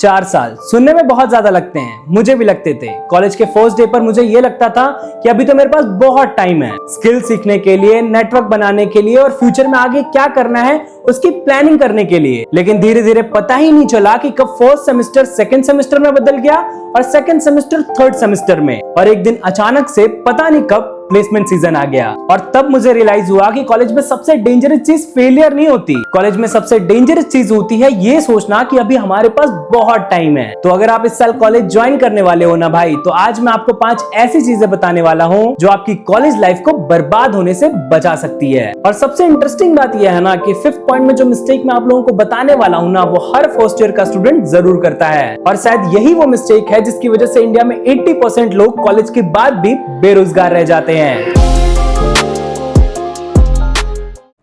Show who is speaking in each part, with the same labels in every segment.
Speaker 1: 4 साल सुनने में बहुत ज्यादा लगते हैं, मुझे भी लगते थे। कॉलेज के फर्स्ट डे पर मुझे ये लगता था कि अभी तो मेरे पास बहुत टाइम है स्किल सीखने के लिए, नेटवर्क बनाने के लिए और फ्यूचर में आगे क्या करना है उसकी प्लानिंग करने के लिए। लेकिन धीरे धीरे पता ही नहीं चला कि कब फर्स्ट सेमेस्टर सेकंड सेमेस्टर में बदल गया और सेकंड सेमेस्टर थर्ड सेमेस्टर में, और एक दिन अचानक से पता नहीं कब प्लेसमेंट सीजन आ गया। और तब मुझे रियलाइज हुआ कि कॉलेज में सबसे डेंजरस चीज फेलियर नहीं होती, कॉलेज में सबसे डेंजरस चीज होती है ये सोचना कि अभी हमारे पास बहुत टाइम है। तो अगर आप इस साल कॉलेज ज्वाइन करने वाले हो ना भाई, तो आज मैं आपको 5 ऐसी चीजें बताने वाला हूँ जो आपकी कॉलेज लाइफ को बर्बाद होने से बचा सकती है। और सबसे इंटरेस्टिंग बात यह है ना कि 5th पॉइंट में जो मिस्टेक मैं आप लोगों को बताने वाला हूँ ना, वो हर फर्स्ट ईयर का स्टूडेंट जरूर करता है। और शायद यही वो मिस्टेक है जिसकी वजह से इंडिया में 80% लोग कॉलेज के बाद भी बेरोजगार रह जाते हैं।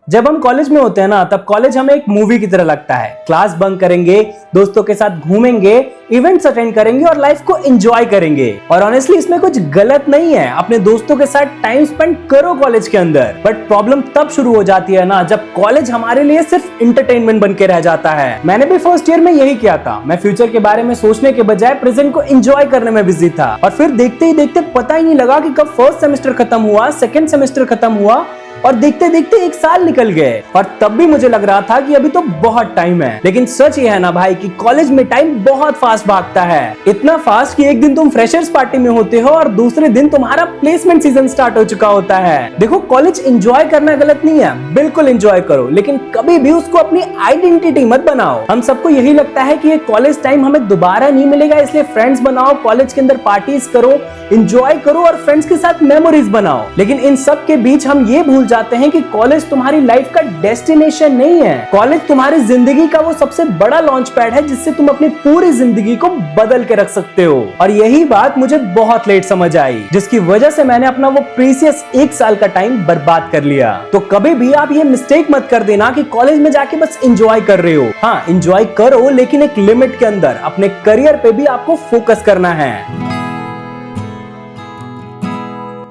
Speaker 1: जब हम कॉलेज में होते हैं ना, तब कॉलेज हमें एक मूवी की तरह लगता है। क्लास बंक करेंगे, दोस्तों के साथ घूमेंगे, इवेंट्स अटेंड करेंगे और लाइफ को एंजॉय करेंगे। और ऑनेस्टली इसमें कुछ गलत नहीं है, अपने दोस्तों के साथ टाइम स्पेंड करो कॉलेज के अंदर। बट प्रॉब्लम तब शुरू हो जाती है ना, जब कॉलेज हमारे लिए सिर्फ इंटरटेनमेंट बन के रह जाता है। मैंने भी फर्स्ट ईयर में यही किया था। मैं फ्यूचर के बारे में सोचने के बजाय प्रेजेंट को एंजॉय करने में बिजी था। और फिर देखते ही देखते पता ही नहीं लगा कि कब फर्स्ट सेमेस्टर खत्म हुआ, सेकेंड सेमेस्टर खत्म हुआ और देखते देखते 1 साल निकल गए। और तब भी मुझे लग रहा था कि अभी तो बहुत टाइम है। लेकिन सच ये है ना भाई कि कॉलेज में टाइम बहुत फास्ट भागता है, इतना फास्ट कि एक दिन तुम फ्रेशर्स पार्टी में होते हो और दूसरे दिन तुम्हारा प्लेसमेंट सीजन स्टार्ट हो चुका होता है। देखो, कॉलेज एंजॉय करना गलत नहीं है, बिल्कुल एंजॉय करो, लेकिन कभी भी उसको अपनी आइडेंटिटी मत बनाओ। हम सबको यही लगता है कि ये कॉलेज टाइम हमें दोबारा नहीं मिलेगा, इसलिए फ्रेंड्स बनाओ, कॉलेज के अंदर पार्टीज करो, एंजॉय करो और फ्रेंड्स के साथ मेमोरीज बनाओ। लेकिन इन सब के बीच हम ये भूल जाते हैं कि कॉलेज तुम्हारी लाइफ का डेस्टिनेशन नहीं है। कॉलेज तुम्हारी जिंदगी का वो सबसे बड़ा लॉन्च पैड है जिससे तुम अपनी पूरी जिंदगी को बदल के रख सकते हो। और यही बात मुझे बहुत लेट समझ आई, जिसकी वजह से मैंने अपना वो प्रीसियस 1 साल का टाइम बर्बाद कर लिया। तो कभी भी आप ये मिस्टेक मत कर देना कि कॉलेज में जाके बस एंजॉय कर रहे हो। हाँ, एंजॉय करो, लेकिन एक लिमिट के अंदर। अपने करियर पे भी आपको फोकस करना है।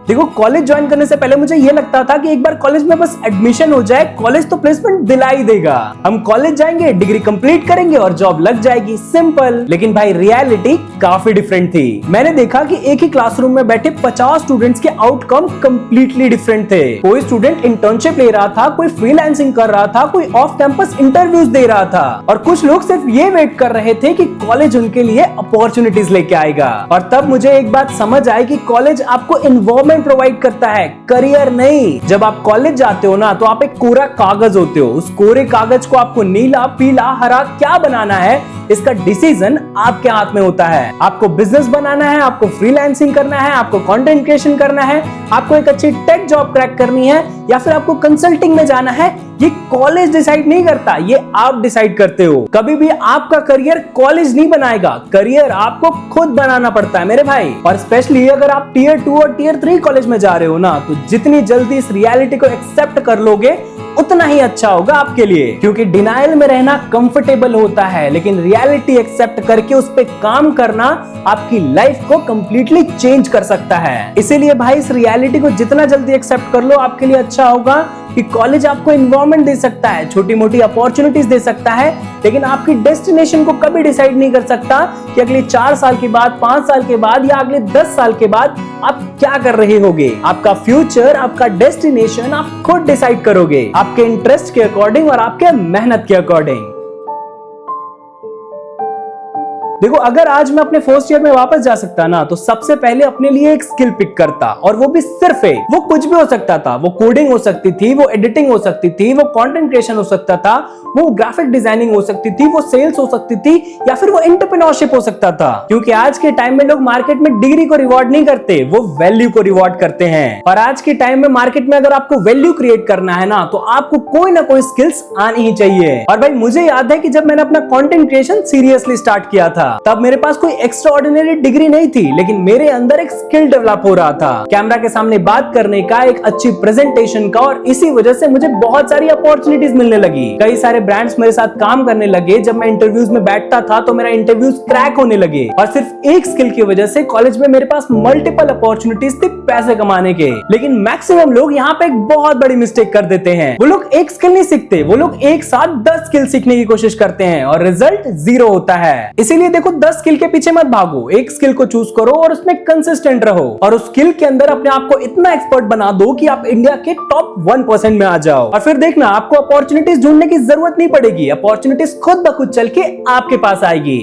Speaker 1: देखो, कॉलेज ज्वाइन करने से पहले मुझे ये लगता था कि एक बार कॉलेज में बस एडमिशन हो जाए, कॉलेज तो प्लेसमेंट दिला ही देगा। हम कॉलेज जाएंगे, डिग्री कंप्लीट करेंगे और जॉब लग जाएगी, सिंपल। लेकिन भाई रियलिटी काफी डिफरेंट थी। मैंने देखा कि एक ही क्लासरूम में बैठे 50 स्टूडेंट्स के आउटकम कंप्लीटली डिफरेंट थे। कोई स्टूडेंट इंटर्नशिप ले रहा था, कोई फ्रीलांसिंग कर रहा था, कोई ऑफ कैंपस इंटरव्यूज दे रहा था और कुछ लोग सिर्फ ये वेट कर रहे थे कि कॉलेज उनके लिए अपॉर्चुनिटीज लेके आएगा। और तब मुझे एक बात समझ आई कि कॉलेज आपको एनवायरनमेंट प्रोवाइड करता है, करियर नहीं। जब आप कॉलेज जाते हो ना, तो आप एक कोरा कागज होते हो। उस कोरे कागज को आपको नीला, पीला, हरा क्या बनाना है, इसका डिसीजन आपके हाथ में होता है। आपको बिजनेस बनाना है, आपको फ्रीलांसिंग करना है, आपको कंटेंट क्रिएशन करना है, आपको एक अच्छी टेक जॉब क्रैक करनी है या फिर आपको कंसल्टिंग में जाना है, ये कॉलेज डिसाइड नहीं करता, ये आप डिसाइड करते हो। कभी भी आपका करियर कॉलेज नहीं बनाएगा, करियर आपको खुद बनाना पड़ता है मेरे भाई। और स्पेशली अगर आप टियर 2 और टियर 3 कॉलेज में जा रहे हो ना, तो जितनी जल्दी इस रियलिटी को एक्सेप्ट कर लोगे उतना ही अच्छा होगा आपके लिए। क्योंकि डिनायल में रहना कंफर्टेबल होता है, लेकिन रियलिटी एक्सेप्ट करके उस पे काम करना आपकी लाइफ को कंप्लीटली चेंज कर सकता है। इसीलिए भाई इस रियलिटी को जितना जल्दी एक्सेप्ट कर लो, आपके लिए अच्छा होगा कि कॉलेज आपको एनवायरनमेंट दे सकता है, छोटी मोटी अपॉर्चुनिटीज दे सकता है, लेकिन आपकी डेस्टिनेशन को कभी डिसाइड नहीं कर सकता कि अगले 4 साल के बाद, 5 साल के बाद या अगले 10 साल के बाद आप क्या कर रहे होगे। आपका फ्यूचर, आपका डेस्टिनेशन आप खुद डिसाइड करोगे, आपके इंटरेस्ट के अकॉर्डिंग और आपके मेहनत के अकॉर्डिंग। देखो, अगर आज मैं अपने फर्स्ट ईयर में वापस जा सकता ना, तो सबसे पहले अपने लिए एक स्किल पिक करता, और वो भी सिर्फ एक। वो कुछ भी हो सकता था, वो कोडिंग हो सकती थी, वो एडिटिंग हो सकती थी, वो कंटेंट क्रिएशन हो सकता था, वो ग्राफिक डिजाइनिंग हो सकती थी, वो सेल्स हो सकती थी, या फिर वो एंटरप्रेन्योरशिप हो सकता था। क्योंकि आज के टाइम में लोग मार्केट में डिग्री को रिवॉर्ड नहीं करते, वो वैल्यू को रिवॉर्ड करते हैं। और आज के टाइम में मार्केट में अगर आपको वैल्यू क्रिएट करना है ना, तो आपको कोई ना कोई स्किल्स आनी ही चाहिए। और भाई मुझे याद है कि जब मैंने अपना कंटेंट क्रिएशन सीरियसली स्टार्ट किया था, तब मेरे पास कोई एक्स्ट्रा ऑर्डिनरी डिग्री नहीं थी, लेकिन मेरे अंदर एक स्किल डेवलप हो रहा था, कैमरा के सामने बात करने का, एक अच्छी प्रेजेंटेशन का। और इसी वजह से मुझे बहुत सारी अपॉर्चुनिटीज मिलने लगी। कई सारे ब्रांड्स मेरे साथ काम करने लगे। जब मैं इंटरव्यूज में बैठता था तो मेरा इंटरव्यूज क्रैक होने लगे। और सिर्फ एक स्किल की वजह से कॉलेज में मेरे पास मल्टीपल अपॉर्चुनिटीज थी पैसे कमाने के। लेकिन मैक्सिमम लोग यहाँ पे एक बहुत बड़ी मिस्टेक कर देते हैं। वो लोग एक स्किल नहीं सीखते, वो लोग एक साथ 10 स्किल सीखने की कोशिश करते हैं और रिजल्ट 0 होता है। इसीलिए देखो 10 स्किल के पीछे मत भागो, एक स्किल को चूज करो और उसमें कंसिस्टेंट रहो और उस स्किल के अंदर अपने आप को इतना एक्सपर्ट बना दो कि आप इंडिया के टॉप 1% में आ जाओ। और फिर देखना आपको अपॉर्चुनिटीज ढूंढने की जरूरत नहीं पड़ेगी, अपॉर्चुनिटीज खुद ब खुद चल के आपके पास आएगी।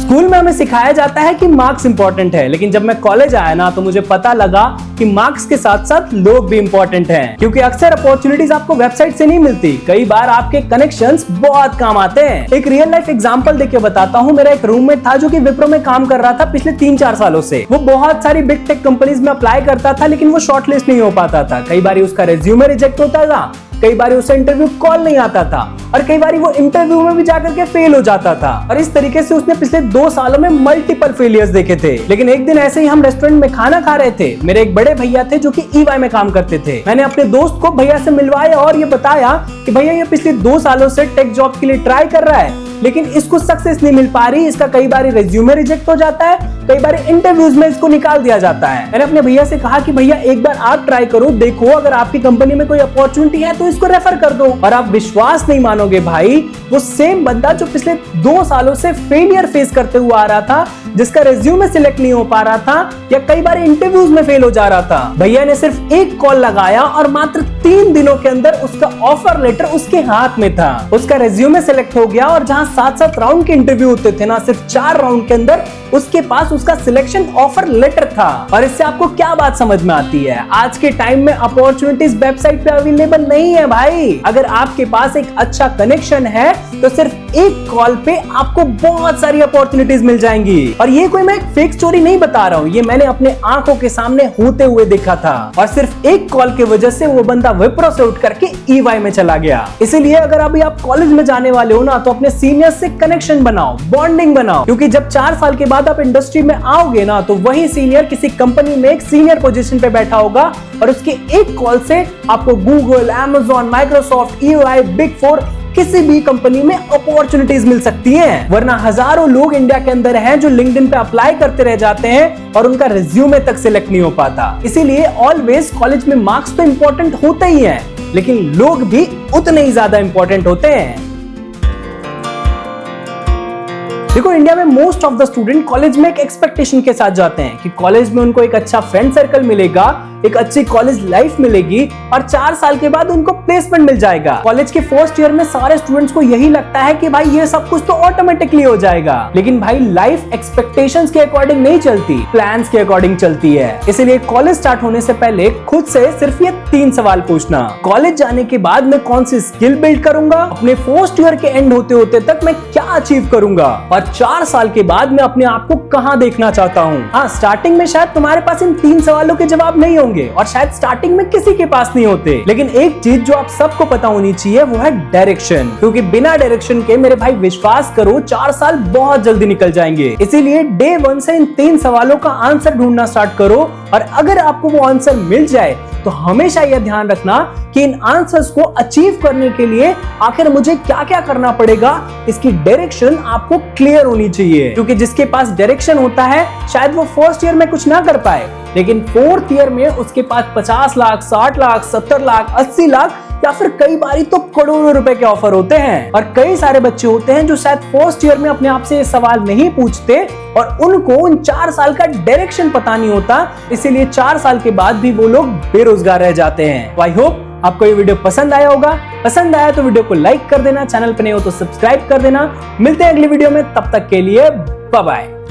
Speaker 1: स्कूल में हमें सिखाया जाता है कि मार्क्स इंपॉर्टेंट है, लेकिन जब मैं कॉलेज आया ना तो मुझे पता लगा कि मार्क्स के साथ साथ लोग भी इंपॉर्टेंट हैं, क्योंकि अक्सर अपॉर्चुनिटीज आपको वेबसाइट से नहीं मिलती, कई बार आपके कनेक्शंस बहुत काम आते हैं। एक रियल लाइफ एग्जांपल देके बताता हूँ। मेरा एक रूममेट था जो कि विप्रो में काम कर रहा था पिछले 3-4 सालों से। वो बहुत सारी बिग टेक कंपनीज में अप्लाई करता था, लेकिन वो शॉर्टलिस्ट नहीं हो पाता था। कई बार उसका रेज्यूमे रिजेक्ट होता था, कई बार उसे इंटरव्यू कॉल नहीं आता था और कई बार वो इंटरव्यू में भी जाकर के फेल हो जाता था। और इस तरीके से उसने पिछले 2 सालों में मल्टीपल फेलियर्स देखे थे। लेकिन एक दिन ऐसे ही हम रेस्टोरेंट में खाना खा रहे थे। मेरे एक बड़े भैया थे जो कि EY में काम करते थे। मैंने अपने दोस्त को भैया से मिलवाया और ये बताया कि भैया ये पिछले 2 सालों से टेक जॉब के लिए ट्राई कर रहा है, लेकिन इसको सक्सेस नहीं मिल पा रही। इसका कई बार रेज्यूमे रिजेक्ट हो जाता है, कई बार इंटरव्यूज में इसको निकाल दिया जाता है। मैंने अपने भैया से कहा कि भैया एक बार आप ट्राई करो, देखो अगर आपकी कंपनी में कोई अपॉर्चुनिटी है तो इसको रेफर कर दो। और आप विश्वास नहीं मानोगे भाई, वो सेम बंदा जो पिछले 2 सालों से फेलियर फेस करते हुआ आ रहा था, जिसका रेज्यूमे सिलेक्ट नहीं हो पा रहा था या कई बार इंटरव्यूज में फेल हो जा रहा था, भैया ने सिर्फ एक कॉल लगाया और मात्र 3 दिनों के अंदर उसका ऑफर लेटर उसके हाथ में था। उसका रेज्यूमे सिलेक्ट हो गया और जहां 7-7 राउंड के इंटरव्यू होते थे ना, सिर्फ 4 राउंड के अंदर उसके पास उसका सिलेक्शन ऑफर लेटर था। और इससे आपको क्या बात समझ में आती है? आज के टाइम में अपॉर्चुनिटीज वेबसाइट पे अवेलेबल नहीं है भाई। अगर आपके पास एक अच्छा कनेक्शन है तो सिर्फ एक कॉल पे आपको बहुत सारी अपॉर्चुनिटीज मिल जाएंगी। और ये कोई मैं एक फेक स्टोरी नहीं बता रहा हूँ, ये मैंने अपने आंखों के सामने होते हुए देखा था। और सिर्फ एक कॉल की वजह से वो बंदा विप्रो से उठ करके EY में चला गया। इसीलिए अगर अभी आप कॉलेज में जाने वाले हो ना तो अपने सीनियर्स से कनेक्शन बनाओ, बॉन्डिंग बनाओ, क्योंकि जब 4 साल के बाद आप इंडस्ट्री में आओगे ना तो वही सीनियर किसी कंपनी में एक सीनियर पोजीशन पे बैठा होगा और उसके एक कॉल से आपको Google, Amazon, Microsoft, EY, big 4 किसी भी कंपनी में अपॉर्चुनिटीज मिल सकती हैं। वरना हजारों लोग इंडिया के अंदर हैं जो लिंक्डइन पे अप्लाई करते रह जाते हैं और उनका रिज्यूमे तक सिलेक्ट नहीं हो पाता। इसीलिए ऑलवेज कॉलेज में मार्क्स तो इंपॉर्टेंट होते ही हैं, लेकिन लोग भी उतने ही ज्यादा इंपॉर्टेंट होते हैं। देखो इंडिया में most of the student college में एक एक्सपेक्टेशन के साथ जाते हैं कि कॉलेज में उनको एक अच्छा फ्रेंड सर्कल मिलेगा, एक अच्छी कॉलेज लाइफ मिलेगी और 4 साल के बाद उनको प्लेसमेंट मिल जाएगा। कॉलेज के फर्स्ट ईयर में सारे स्टूडेंट्स को यही लगता है कि भाई ये सब कुछ तो ऑटोमेटिकली हो जाएगा, लेकिन भाई लाइफ एक्सपेक्टेशंस के अकॉर्डिंग नहीं चलती, प्लान्स के अकॉर्डिंग चलती है। इसीलिए कॉलेज स्टार्ट होने से पहले खुद से सिर्फ ये 3 सवाल पूछना। कॉलेज जाने के बाद मैं कौन सी स्किल बिल्ड करूंगा, अपने फर्स्ट ईयर के एंड होते होते तक मैं क्या अचीव करूंगा और 4 साल के बाद मैं अपने आप को कहां देखना चाहता हूं। हाँ, स्टार्टिंग में शायद तुम्हारे पास इन 3 सवालों के जवाब नहीं होंगे और शायद स्टार्टिंग में किसी के पास नहीं होते, लेकिन एक चीज जो आप सबको पता होनी चाहिए वो है डायरेक्शन। क्योंकि बिना डायरेक्शन के मेरे भाई विश्वास करो 4 साल बहुत जल्दी निकल जाएंगे। इसीलिए डे 1 से इन 3 सवालों का आंसर ढूंढना स्टार्ट करो और अगर आपको वो आंसर मिल जाए तो हमेशा यह ध्यान रखना कि इन आंसर्स को अचीव करने के लिए आखिर मुझे क्या क्या करना पड़ेगा, इसकी डायरेक्शन आपको क्लियर होनी चाहिए। क्योंकि जिसके पास डायरेक्शन होता है शायद वो फर्स्ट ईयर में कुछ ना कर पाए, लेकिन 4th ईयर में उसके पास 50 लाख, 60 लाख, 70 लाख, 80 लाख या फिर कई बारी तो करोड़ों रुपए के ऑफर होते हैं। और कई सारे बच्चे होते हैं जो शायद फर्स्ट ईयर में अपने आप से ये सवाल नहीं पूछते और उनको उन 4 साल का डायरेक्शन पता नहीं होता, इसीलिए 4 साल के बाद भी वो लोग बेरोजगार रह जाते हैं। आई होप आपको ये वीडियो पसंद आया होगा। पसंद आया तो वीडियो को लाइक कर देना, चैनल पे नए हो तो सब्सक्राइब कर देना। मिलते हैं अगली वीडियो में, तब तक के लिए बाय बाय।